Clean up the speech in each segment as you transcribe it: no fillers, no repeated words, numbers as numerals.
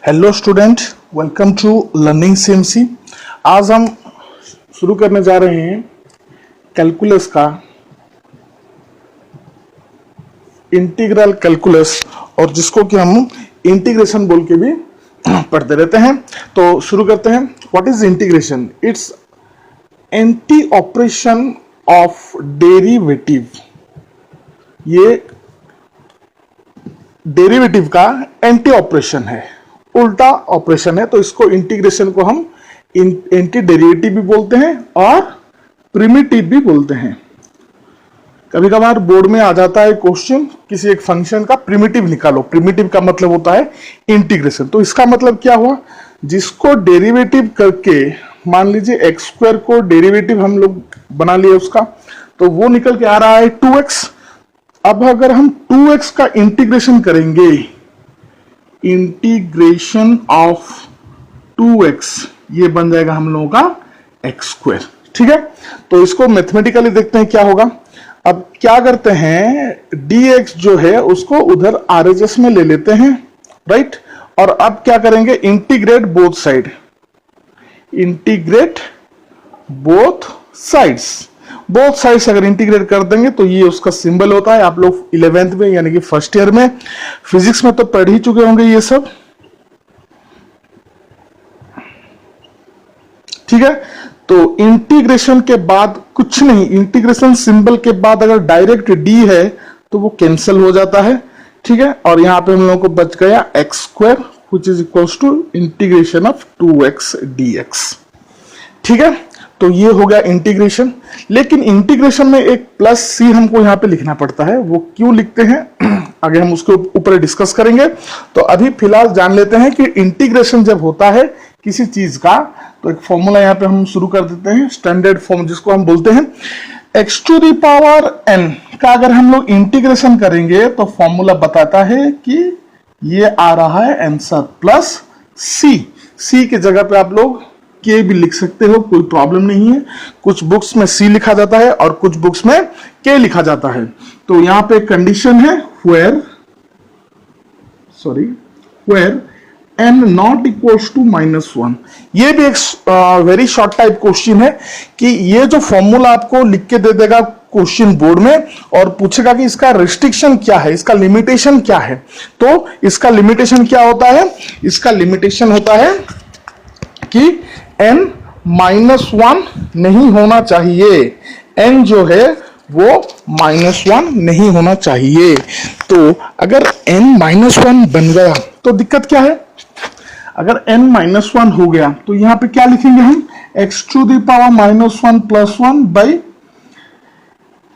Hello student, welcome to learning CMC. आज हम शुरू करने जा रहे हैं कैलकुलस का इंटीग्रल कैलकुलस, और जिसको कि हम इंटीग्रेशन बोल के भी पढ़ते रहते हैं। तो शुरू करते हैं। What is integration? It's anti operation of derivative. ये डेरिवेटिव का एंटी ऑपरेशन है, उल्टा ऑपरेशन है। तो इसको इंटीग्रेशन को हम एंटी डेरिवेटिव भी बोलते हैं और प्रिमिटिव भी बोलते हैं। कभी कभार बोर्ड में आ जाता है क्वेश्चन, किसी एक फंक्शन का प्रिमिटिव निकालो। प्रिमिटिव का मतलब होता है इंटीग्रेशन। तो इसका मतलब क्या हुआ? जिसको डेरिवेटिव करके, मान लीजिए एक्स स्क्वायर को डेरिवेटिव हम लोग बना लिए उसका, तो वो निकल के आ रहा है 2x। अब अगर हम 2x का इंटीग्रेशन करेंगे, इंटीग्रेशन ऑफ 2x, ये बन जाएगा हम लोगों का एक्स स्क्वायर। ठीक है, तो इसको मैथमेटिकली देखते हैं क्या होगा। अब क्या करते हैं, dx जो है उसको उधर RHS में ले लेते हैं, राइट। और अब क्या करेंगे, integrate both side, integrate both sides. Both sides अगर इंटीग्रेट कर देंगे तो ये उसका सिंबल होता है। आप लोग 11th में यानी कि फर्स्ट ईयर में फिजिक्स में तो पढ़ ही चुके होंगे ये सब। ठीक है, तो इंटीग्रेशन के बाद कुछ नहीं, इंटीग्रेशन सिंबल के बाद अगर डायरेक्ट डी है तो वो कैंसिल हो जाता है। ठीक है, और यहां पे हम लोगों को बच गया X square which is equals to integration of 2x dx। ठीक है, तो ये हो गया इंटीग्रेशन। लेकिन इंटीग्रेशन में एक प्लस सी हमको यहाँ पे लिखना पड़ता है। वो क्यों लिखते हैं आगे हम उसके ऊपर डिस्कस करेंगे। तो अभी फिलहाल जान लेते हैं कि इंटीग्रेशन जब होता है किसी चीज का, तो एक फॉर्मूला यहाँ पे हम शुरू कर देते हैं, स्टैंडर्ड फॉर्म जिसको हम बोलते हैं x to the power n का अगर हम लोग इंटीग्रेशन करेंगे तो फॉर्मूला बताता है कि ये आ रहा है आंसर प्लस सी की जगह पे आप लोग के भी लिख सकते हो, कोई प्रॉब्लम नहीं है। कुछ बुक्स में सी लिखा जाता है और कुछ बुक्स में के लिखा जाता है। तो यहां पे कंडीशन है where n not equals to -1। ये भी एक वेरी शॉर्ट टाइप क्वेश्चन है कि ये जो फॉर्मूला आपको लिख के दे देगा क्वेश्चन बोर्ड में और पूछेगा कि इसका रिस्ट्रिक्शन क्या है, इसका लिमिटेशन क्या है। तो इसका लिमिटेशन क्या होता है? इसका लिमिटेशन होता है कि n-1 नहीं होना चाहिए। n जो है वो -1 नहीं होना चाहिए। तो अगर n-1 बन गया तो दिक्कत क्या है? अगर n-1 हो गया तो यहां पे क्या लिखेंगे हम, x to the power -1 plus 1 by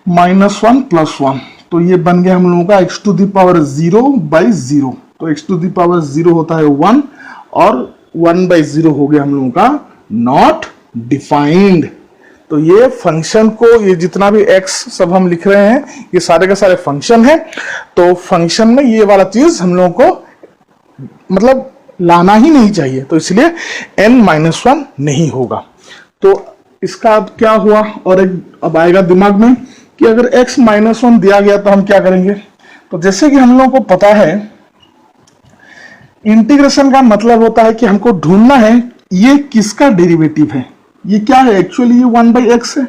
-1 plus 1। तो ये बन गया हम लोगों का x to the power 0 by 0। तो x टू द पावर 0 होता है 1 और 1 बाई 0 हो गया हम लोगों का नॉट डिफाइंड। तो ये फंक्शन को, ये जितना भी x सब हम लिख रहे हैं ये सारे के सारे फंक्शन है। तो फंक्शन में ये वाला चीज हम लोगों को मतलब लाना ही नहीं चाहिए, तो इसलिए n-1 नहीं होगा। तो इसका अब क्या हुआ, और एक अब आएगा दिमाग में कि अगर x-1 दिया गया तो हम क्या करेंगे। तो जैसे कि हम लोगों को पता है इंटीग्रेशन का मतलब होता है कि हमको ढूंढना है ये किसका डेरिवेटिव है। ये क्या है एक्चुअली, ये 1/x है।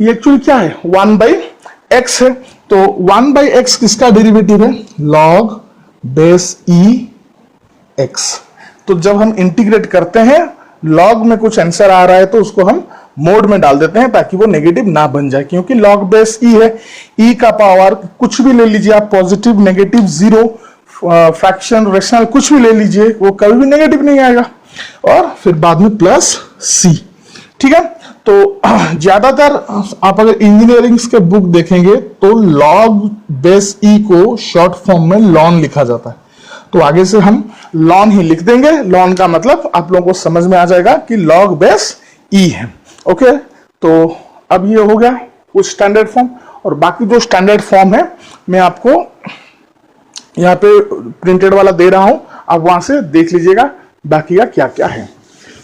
ये एक्चुअली क्या है, 1/x है। तो 1/x किसका डेरिवेटिव है? log base x। तो जब हम इंटीग्रेट करते हैं, log में कुछ आंसर आ रहा है तो उसको हम मोड में डाल देते हैं ताकि वो नेगेटिव ना बन जाए, क्योंकि log बेस e है। e का पावर कुछ भी ले लीजिए आप, positive, negative, zero, fraction, rational, कुछ भी ले लीजिए, वो कभी भी नेगेटिव नहीं आएगा। और फिर बाद में प्लस सी। ठीक है, तो ज्यादातर आप अगर इंजीनियरिंग के बुक देखेंगे तो log बेस e को शॉर्ट फॉर्म में लॉन लिखा जाता है। तो आगे से हम लॉन ही लिख देंगे। लॉन का मतलब आप लोगों को समझ में आ जाएगा कि log बेस e है। ओके, तो अब ये हो गया कुछ स्टैंडर्ड फॉर्म, और बाकी जो स्टैंडर्ड फॉर्म है मैं आपको यहाँ पे प्रिंटेड वाला दे रहा हूं, आप वहां से देख लीजिएगा बाकी का क्या क्या है।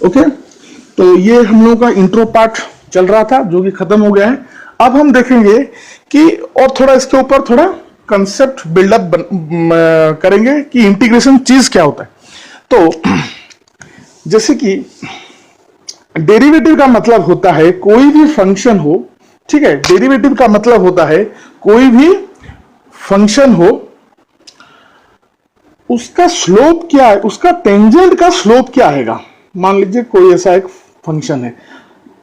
ओके, तो ये हम लोगों का इंट्रो पार्ट चल रहा था जो कि खत्म हो गया है। अब हम देखेंगे कि और थोड़ा इसके ऊपर थोड़ा कंसेप्ट बिल्डअप करेंगे कि इंटीग्रेशन चीज क्या होता है। तो जैसे कि डेरिवेटिव का मतलब होता है कोई भी फंक्शन हो, ठीक है, डेरिवेटिव का मतलब होता है कोई भी फंक्शन हो, उसका स्लोप क्या है, उसका टेंजेंट का स्लोप क्या आएगा। मान लीजिए कोई ऐसा एक फंक्शन है,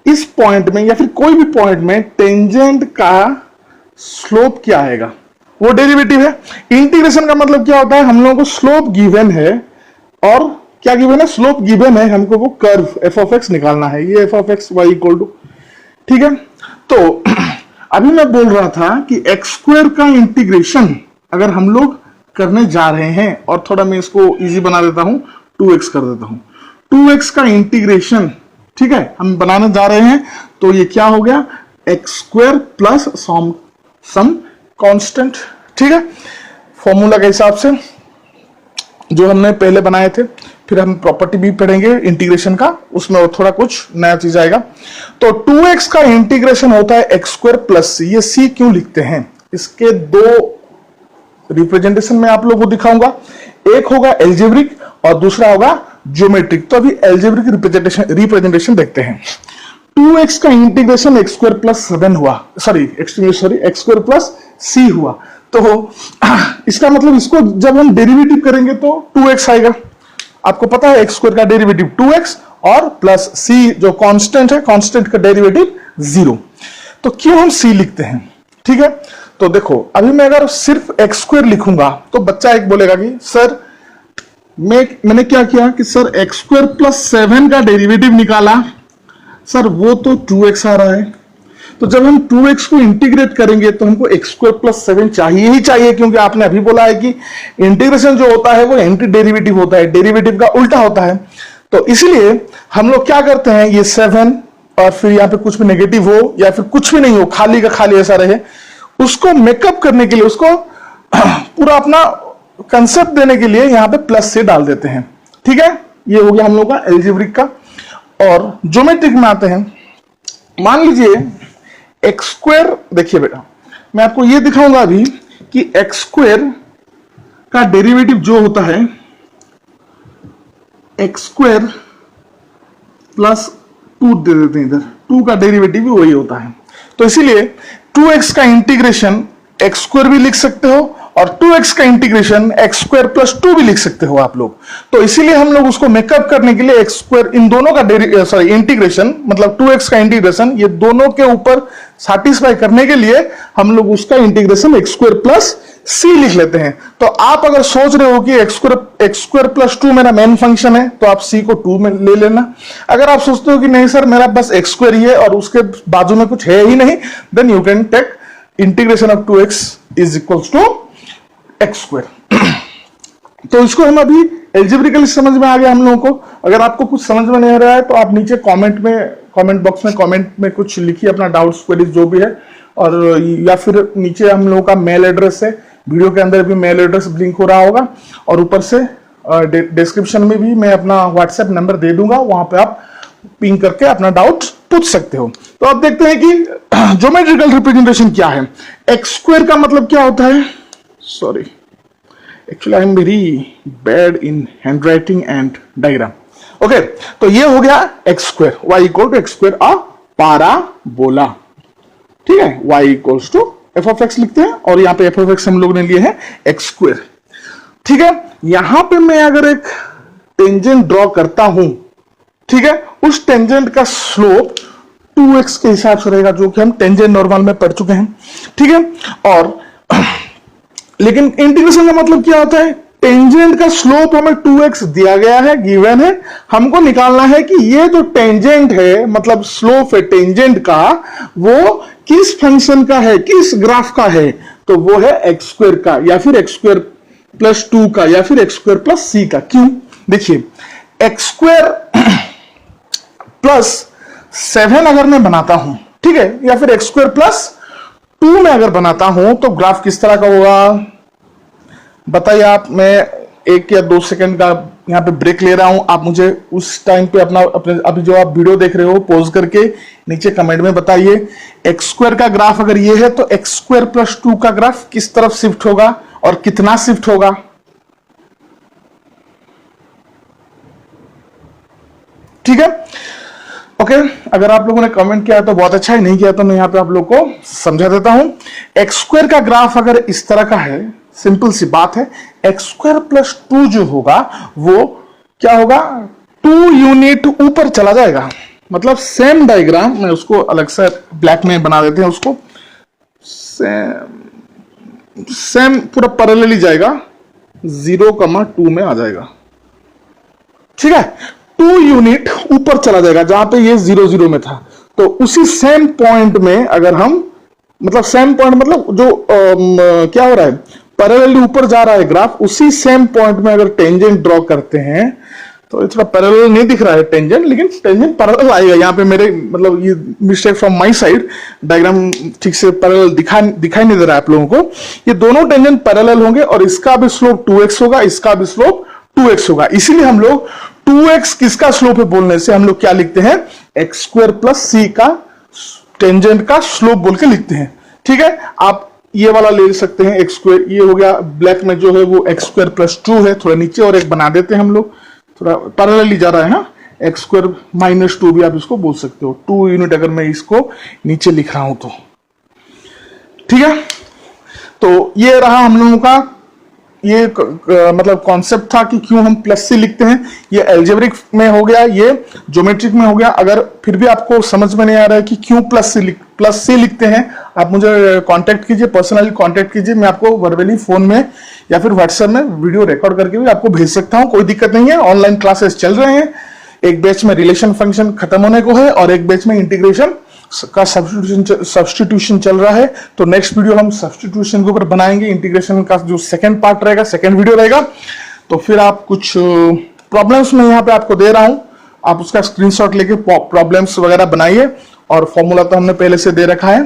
इस पॉइंट में या फिर कोई भी पॉइंट में टेंजेंट का स्लोप क्या आएगा, वो डेरिवेटिव है। इंटीग्रेशन का मतलब क्या होता है, हम लोगों को स्लोप गिवन है और क्या गिवन है, स्लोप गिवन है, हमको वो कर्व एफ ऑफ एक्स निकालना है, ये F of X Y equal to, ठीक है। तो अभी मैं बोल रहा था कि एक्स स्क्वायर का इंटीग्रेशन अगर हम लोग करने जा रहे हैं, और थोड़ा मैं इसको इजी बना देता हूं, 2x कर देता हूं, 2x का इंटीग्रेशन, ठीक है, हम बनाने जा रहे हैं, तो ये क्या हो गया, X square plus some constant, ठीक है, फॉर्मूला के हिसाब से जो हमने पहले बनाए थे। फिर हम प्रॉपर्टी भी पढ़ेंगे इंटीग्रेशन का, उसमें और थोड़ा कुछ नया चीज आएगा। तो 2x का इंटीग्रेशन होता है एक्स स्क्वायर प्लस सी। ये सी क्यों लिखते हैं, इसके दो रिप्रेजेंटेशन में आप लोगों को दिखाऊंगा, एक होगा एल्जेब्रिक और दूसरा होगा ज्योमेट्रिक। तो अभी एल्जेब्रिक रिप्रेजेंटेशन देखते हैं। 2x का इंटीग्रेशन एक्स स्क्वायर प्लस 7 हुआ, सॉरी एक्स स्क्वायर प्लस सी हुआ। तो इसका मतलब इसको जब हम डेरिवेटिव करेंगे तो 2x आएगा। आपको पता है एक्स स्क्वायर का डेरिवेटिव 2x और प्लस सी जो कांस्टेंट है, कांस्टेंट का डेरिवेटिव 0। तो क्यों हम सी लिखते हैं, ठीक है। तो देखो अभी मैं अगर सिर्फ एक्स स्क्वायर लिखूंगा तो बच्चा एक बोलेगा कि सर मैंने क्या किया कि सर एक्स स्क्वायर प्लस 7 का डेरिवेटिव निकाला, सर वो तो 2x आ रहा है। तो जब हम 2x को इंटीग्रेट करेंगे तो हमको एक्स स्क्वायर प्लस 7 चाहिए ही चाहिए, क्योंकि आपने अभी बोला है कि इंटीग्रेशन जो होता है वो एंटी डेरिवेटिव होता है, डेरिवेटिव का उल्टा होता है। तो इसलिए हम लोग क्या करते हैं, ये 7 और फिर यहाँ पे कुछ भी नेगेटिव हो या फिर कुछ भी नहीं हो, खाली का खाली ऐसा रहे, उसको मेकअप करने के लिए, उसको पूरा अपना कंसेप्ट देने के लिए यहाँ पे प्लस से डाल देते हैं, ठीक है। ये हो गया हम लोग का एल्जेब्रिक का। और ज्योमेट्रिक में आते हैं। मान लीजिए एक्स स्क्वायर, देखिए बेटा मैं आपको ये दिखाऊंगा अभी कि एक्स स्क्वायर का डेरिवेटिव जो होता है एक्स स्क्वायर प्लस 2 दे देते हैं, इधर 2 का डेरिवेटिव भी वही होता है। तो इसीलिए 2x का इंटीग्रेशन एक्स स्क्वायर भी लिख सकते हो और 2x का इंटीग्रेशन एक्स स्क्वायर प्लस 2 भी लिख सकते हो आप लोग। तो इसीलिए हम लोग उसको मेकअप करने के लिए एक्स स्क्वायर, इन दोनों का इंटीग्रेशन मतलब 2x का इंटीग्रेशन, ये दोनों के ऊपर सैटिस्फाई करने के लिए हम लोग उसका इंटीग्रेशन एक्स स्क्वायर प्लस सी लिख लेते हैं। तो आप अगर सोच रहे हो कि एक्स स्क्वायर प्लस 2 मेरा मेन फंक्शन है तो आप सी को 2 में ले लेना। अगर आप सोचते हो कि नहीं सर मेरा बस एक्स स्क्वायर ही है और उसके बाजू में कुछ है ही नहीं, then you can take integration of 2x is equals to X square. तो इसको हम अभी एल्जेब्रिकली समझ में आ गया हम लोगों को। अगर आपको कुछ समझ में नहीं आ रहा है तो आप नीचे कमेंट बॉक्स में कमेंट में कुछ लिखिए, अपना डाउट्स क्वेरीज जो भी है, और या फिर नीचे हम लोगों का मेल एड्रेस है, वीडियो के अंदर भी मेल एड्रेस लिंक हो रहा होगा, और ऊपर से डिस्क्रिप्शन में भी मैं अपना व्हाट्सएप नंबर दे दूंगा, वहां पे आप पिंग करके अपना डाउट पूछ सकते हो। तो अब देखते हैं कि ज्योमेट्रिकल रिप्रेजेंटेशन क्या है। एक्स स्क्वायर का मतलब क्या होता है, sorry actually I am very bad in handwriting and diagram. Okay, तो ये हो गया X square, Y equal to X square a parabola, ठीक है। Y equals to F of X लिखते हैं और यहां पे एफ ऑफ एक्स हम लोग ने लिए हैं एक्स स्क्वायर, ठीक है। यहां पे मैं अगर एक टेंजेंट ड्रॉ करता हूं, ठीक है, उस टेंजेंट का स्लोप 2x के हिसाब से रहेगा, जो कि हम टेंजेंट नॉर्मल में पढ़ चुके हैं, ठीक है। और लेकिन इंटीग्रेशन का मतलब क्या होता है, टेंजेंट का स्लोप हमें 2x दिया गया है, गिवन है, हमको निकालना है कि ये जो टेंजेंट है मतलब स्लोप है टेंजेंट का, वो किस फंक्शन का है, किस ग्राफ का है, तो वो है एक्स स्क्वायर का या फिर एक्स स्क्वायर प्लस 2 का या फिर एक्स स्क्वायर प्लस सी का। क्यों, देखिए एक्स स्क्वायर प्लस 7 अगर मैं बनाता हूं, ठीक है, या फिर एक्स स्क्वायर प्लस 2 में अगर बनाता हूं तो ग्राफ किस तरह का होगा बताइए आप। मैं 1 या 2 सेकंड का यहां पे ब्रेक ले रहा हूं, आप मुझे उस टाइम पे अपने अभी जो आप वीडियो देख रहे हो पॉज करके नीचे कमेंट में बताइए। एक्स स्क्वायर का ग्राफ अगर ये है तो एक्स स्क्वायर प्लस 2 का ग्राफ किस तरफ शिफ्ट होगा और कितना शिफ्ट होगा। ठीक है, ओके। अगर आप लोगों ने कमेंट किया तो बहुत अच्छा है, नहीं किया तो मैं यहाँ पे आप लोग को समझा देता हूं। एक्स स्क्वायर का ग्राफ अगर इस तरह का है, सिंपल सी बात है, एक्स स्क्वायर प्लस 2 जो होगा वो क्या होगा, 2 यूनिट ऊपर चला जाएगा। मतलब सेम डायग्राम, मैं उसको अलग से ब्लैक में बना देते हैं, उसको सेम पूरा पैरेलल जाएगा, 0,2 में आ जाएगा, ठीक है। 2 यूनिट ऊपर चला जाएगा जहां पे ये 0,0 में था, तो उसी सेम पॉइंट में अगर हम, मतलब सेम पॉइंट मतलब जो क्या हो रहा है, पैरेलल ऊपर जा रहा है ग्राफ, उसी सेम पॉइंट में अगर टेंजेंट ड्रॉ करते हैं, तो ये थोड़ा पैरेलल नहीं दिख रहा है टेंजेंट, लेकिन टेंजेंट पैरेलल आएगा। यहाँ पे मेरे मतलब ये mistake from my side, diagram ठीक से पैरेलल दिखाई नहीं दे रहा है आप लोगों को। ये दोनों टेंजेंट पैरेलल होंगे और इसका भी स्लोप 2x होगा, इसका भी स्लोप 2x होगा। इसीलिए हम लोग 2x किसका स्लोप है बोलने से हम लोग क्या लिखते हैं, एक्स स्क्वायर प्लस सी का टेंजेंट का स्लोप बोल के लिखते हैं, ठीक है। आप ये वाला ले सकते हैं एक्स स्क्वायर, ये हो गया ब्लैक में जो है वो एक्स स्क्वायर प्लस 2 है। थोड़ा नीचे और एक बना देते हैं हम लोग, थोड़ा पैरेलल जा रहा है ना, एक्स स्क्वायर माइनस 2 भी आप इसको बोल सकते हो। 2 यूनिट अगर मैं इसको नीचे लिख रहा हूं तो, ठीक है। तो ये रहा हम लोगों का ये मतलब कॉन्सेप्ट था कि क्यों हम प्लस सी लिखते हैं। ये एल्जेब्रिक में हो गया, ये ज्योमेट्रिक में हो गया। अगर फिर भी आपको समझ में नहीं आ रहा है कि क्यों प्लस सी लिखते हैं, आप मुझे कांटेक्ट कीजिए, पर्सनली कांटेक्ट कीजिए। मैं आपको वर्बली फोन में या फिर व्हाट्सएप में वीडियो रिकॉर्ड करके भी आपको भेज सकता हूं, कोई दिक्कत नहीं है। ऑनलाइन क्लासेस चल रहे हैं, एक बैच में रिलेशन फंक्शन खत्म होने को है और एक बैच में इंटीग्रेशन का सब्स्टिट्यूशन चल रहा है। तो नेक्स्ट वीडियो हम सब्स्टिट्यूशन के ऊपर बनाएंगे, इंटीग्रेशन का जो सेकंड पार्ट रहेगा, सेकंड वीडियो रहेगा। तो फिर आप कुछ प्रॉब्लम्स में यहाँ पे आपको दे रहा हूं, आप उसका स्क्रीनशॉट लेके प्रॉब्लम्स वगैरह बनाइए, और फॉर्मूला तो हमने पहले से दे रखा है।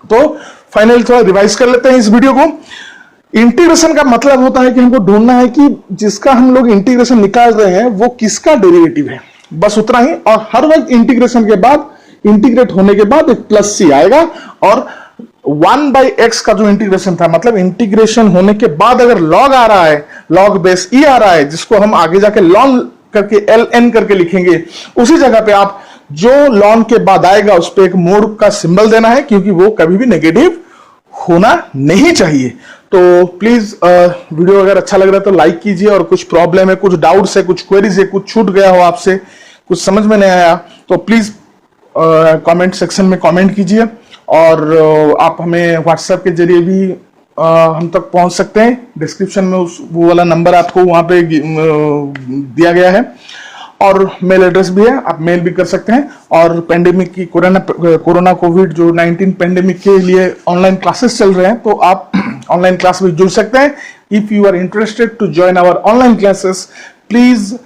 तो फाइनली थोड़ा रिवाइज कर लेते हैं इस वीडियो को। इंटीग्रेशन का मतलब होता है कि हमको ढूंढना है कि जिसका हम लोग इंटीग्रेशन निकाल रहे हैं वो किसका डेरिवेटिव है, बस उतना ही। और हर वक्त इंटीग्रेशन के बाद, इंटीग्रेट होने के बाद एक प्लस सी आएगा, और 1/x का जो इंटीग्रेशन था, मतलब इंटीग्रेशन होने के बाद अगर लॉग आ रहा है, लॉग बेस ई आ रहा है, जिसको हम आगे जाके लॉन करके ln करके लिखेंगे, उसी जगह पे आप जो लॉन के बाद आएगा उस पर एक मोड का सिंबल देना है, क्योंकि वो कभी भी नेगेटिव होना नहीं चाहिए। तो प्लीज वीडियो अगर अच्छा लग रहा है तो लाइक कीजिए, और कुछ प्रॉब्लम है, कुछ डाउट्स है, कुछ क्वेरीज है, कुछ छूट गया हो आपसे, कुछ समझ में नहीं आया, तो प्लीज कमेंट सेक्शन में कमेंट कीजिए। और आप हमें व्हाट्सएप के जरिए भी हम तक पहुंच सकते हैं। डिस्क्रिप्शन में वो वाला नंबर आपको वहां पे दिया गया है, और मेल एड्रेस भी है, आप मेल भी कर सकते हैं। और पेंडेमिक की कोरोना कोविड जो 19 पेंडेमिक के लिए ऑनलाइन क्लासेस चल रहे हैं, तो आप ऑनलाइन क्लास में जुड़ सकते हैं। If you are interested to join our online classes, please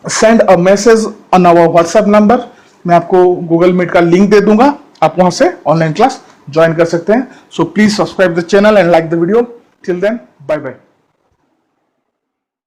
send a message on our WhatsApp number. मैं आपको गूगल मीट का लिंक दे दूंगा, आप वहां से ऑनलाइन क्लास ज्वाइन कर सकते हैं। So please subscribe the channel and like the video. Till then, bye bye.